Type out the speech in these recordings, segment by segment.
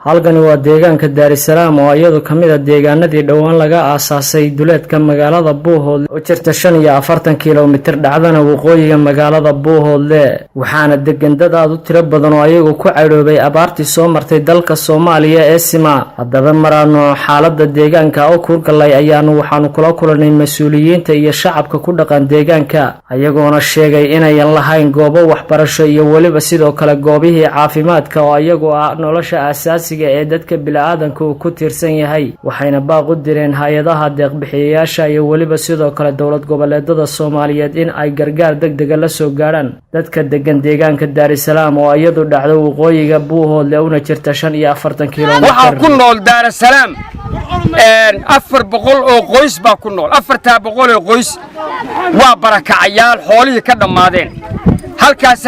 halkani waa deegaanka Daarisalaam oo iyadu kamid ah deegaanadii dhawaan laga aasaasay duleedka magaalada Buuhoodle oo jirta 45 kiiloomitir dhacdana waqooyiga magaalada Buuhoodle waxaana degan dad aad u tiro badan oo ayagu ku caydhoobay abaartii soo martay dalka Soomaaliya ee Sima haddaba marano xaaladda deegaanka oo kurgalay ayaanu waxaanu kula kulanay mas'uuliyiinta iyo shacabka ku dhaqan deegaanka ayagoona sheegay inayan lahayn goobo waxbarasho iyo waliba sidoo kale goobihii caafimaadka oo ayagu ah nolosha aasaasiga ee dadka bilaadanka ku tiirsan yahay waxayna baaq u direen hay'adaha deeq bixiyayaasha iyo waliba sidoo kale dawlad goboleedada Soomaaliyeed in ay gargaar degdeg ah la soo gaaraan dadka degan deegaanka Daarisalaam oo iyadu dhacdo waqooyiga Buuhoodle una jirta 45 kiiloomitir waxa ku nool Daarisalaam 400 oo qoys baa ku nool 400 oo qoys waa barakacayaal xoolihii ka dhamaadeen halkaas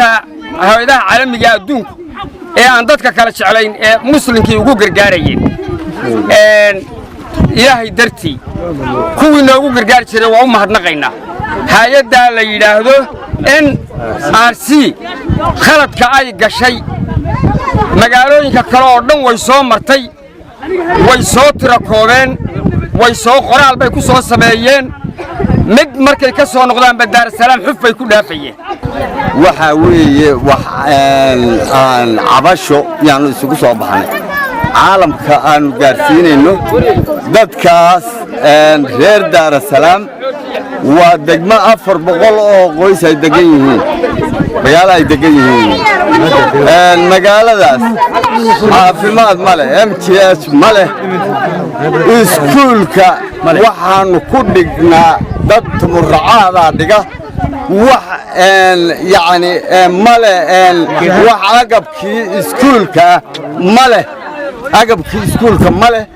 hay'adaha caalamiga adduunka ee aan dadka kala jeclayn ee muslimkii ugu gargaarayeen ilaahay dartii kuwii noogu gargaar jiray waa u mahadnaqaynaa hay'adda la yiraahdo NRC khaladka ay gashay magaalooyinka kale oo dhan way soo martay way soo tirakoobeen way soo qoraal bay ku soo sameeyeen mid markay ka soo noqdaan Daarisalaam xuf bay ku dhaafayeen waxa weeye wax aan cabasho yaanu isugu soo baxnay caalamka aan gaarsiinayno dadkaas reer Daarisalaam waa degmo 400 oo qoys ay degan yihiin magaalo ay degan yihiin magaaladaas caafimaad ma leh MTS ma leh iskuulka waxaanu ku dhignaa dad muraacada dhiga wax يعني ماله وعقبكي اسكولكا ماله عقبكي اسكولكا ماله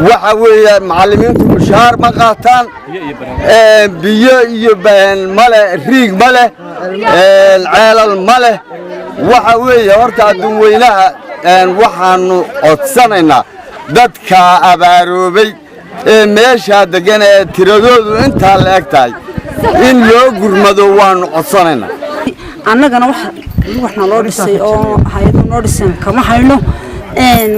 وحوي معلمينكم مشهار ما قاطان بيو يبان ماله ريق ماله العيال ماله وحوي ورتا دوينها waxaanu codsanaynaa dadka abaaroobay meesha degan ee tiradoodu inta la eg tahay in loo gurmado waanu codsanaynaa annagana waxna loo dhisay oo hay'ado noo dhisan kama hayno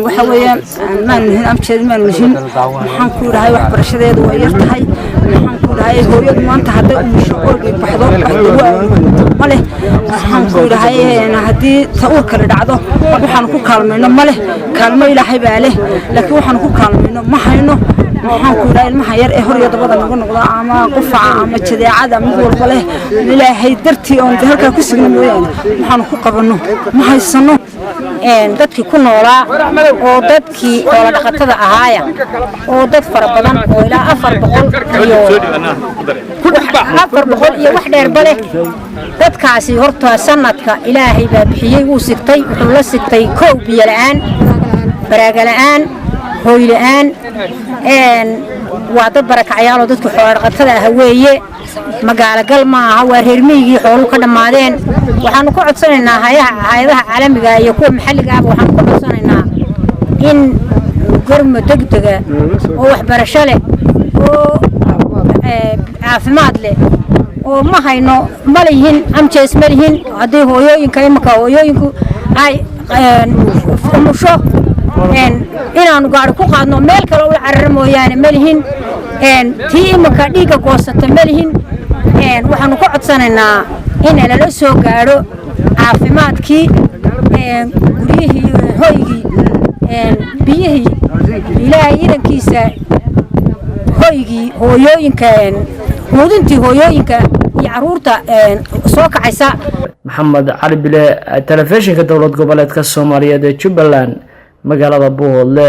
waxa weeyaan maanu amjeed maanu hin waxaan ku rahay waxbarashadeedu way yar tahay waxaan ku rahay hooyadu maanta hadday u shaqooyay baxdo male waxaan ku rahay hadii taur kale dhacdo waxaan ku kaalmayno male kaalmo ilaahay baa leh laakiin waxaan ku kaalmayno ma hayno waxaan ku rahay ilmaha yar ee hor iyo dabada naga noqdo ama qufaca ama jadeecada mid walba leh ilaahay dartii oo halka ku sugna mooyaan waxaan ku qabano ma haysano dadkii ku noolaa oo dadkii oo dhaqatada ahaaya oo dad fara badan oo ilaa 400 iyo wax dheer bale dadkaasi horta sanadka ilaahay baa bixiyay uu sigtay wuxuu la sigtay koob biyo la'aan baraaga la'aan hooy la'aan waa dad barakacayaal oo dadku xoolo dhaqatada ah weeye magaalo gal ma aha waa reer miyiga xoolo ka dhamaadeen waxaan ku codsanaynaa hay'adaha caalamiga iyo kuwa maxalliga ah waxaan ku codsanaynaa in gurmad degdeg ah oo waxbarasho leh oo caafimaad leh oo ma hayno malihin amjees malihin hadii hooyooyinka imaka hooyooyinku ay umusho inaanu gaari ku qaadno meel kale oo carar mooyaane malihin tii imaka dhiiga goosata malihin waxaanu ku codsanaynaa in la soo gaaro caafimaadkii guriyihii hoygii biyihii ilaahay idankiisa hoygii hooyooyinka quudintii hooyooyinka iyo caruurta soo kacaysa maxamed cali bile telefishinka dawlad goboleedka Soomaaliyeed ee Jubbaland magaalada Buuhoodle.